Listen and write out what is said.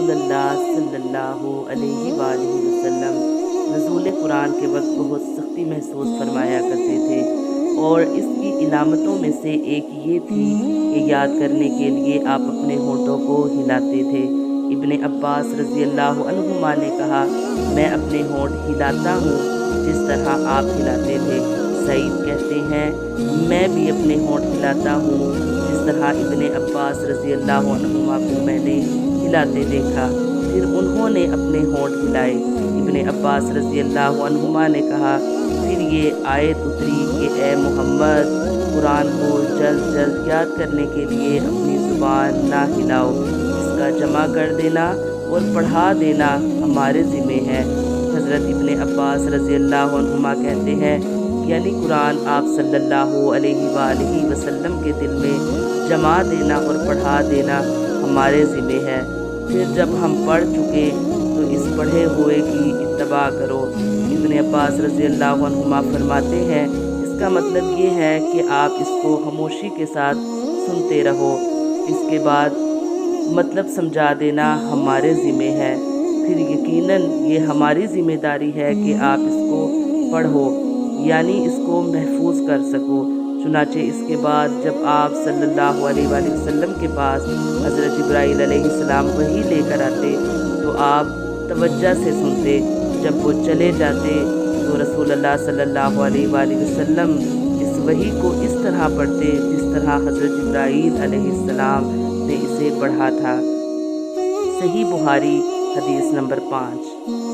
रसूल अल्लाह सल्लल्लाहु अलैहि वालैहि वसल्लम नज़ूल कुरान के वक्त बहुत सख्ती महसूस फरमाया करते थे और इसकी इलामतों में से एक ये थी कि याद करने के लिए आप अपने होठों को हिलाते थे। इब्ने अब्बास रज़ी अल्लाह अन्हुमा ने कहा, मैं अपने होंठ हिलाता हूँ जिस तरह आप हिलाते थे। सईद कहते हैं, मैं भी अपने होंठ हिलाता हूँ जिस तरह इब्ने अब्बास रज़ी अल्लाह अन्हुमा को मैंने हिलाते देखा। फिर उन्होंने अपने होंठ हिलाए। इब्ने अब्बास रज़ी अल्लाह अन्हुमा ने कहा, फिर ये आयत उतरी कि ए मोहम्मद, कुरान को जल्द जल्द याद करने के लिए अपनी ज़ुबान ना हिलाओ, इसका जमा कर देना और पढ़ा देना हमारे ज़िम्मे है। हज़रत इब्ने अब्बास रज़ी अल्लाह अन्हुमा कहते हैं, यानी कुरान आप सल्लल्लाहु अलैहि वसल्लम के दिल में जमा देना और पढ़ा देना हमारे ज़िम्मे है। फिर जब हम पढ़ चुके तो इस पढ़े हुए की इत्तबा करो। इब्ने अब्बास रज़ी अल्लाह अन्हुमा फरमाते हैं, इसका मतलब ये है कि आप इसको खामोशी के साथ सुनते रहो, इसके बाद मतलब समझा देना हमारे ज़िम्मे है। फिर यकीनन ये हमारी ज़िम्मेदारी है कि आप इसको पढ़ो, यानी इसको महफूज कर सको। चुनाचे इसके बाद जब आप सल्लल्लाहु अलैहि वसल्लम के पास हज़रत जिब्राईल अलैहिस्सलाम वही लेकर आते तो आप तवज्जो से सुनते। जब वो चले जाते तो रसूलुल्लाह सल्लल्लाहु अलैहि वसल्लम इस वही को इस तरह पढ़ते जिस तरह हज़रत जिब्राईल अलैहिस्सलाम ने इसे पढ़ा था। सही बुखारी हदीस नंबर 5।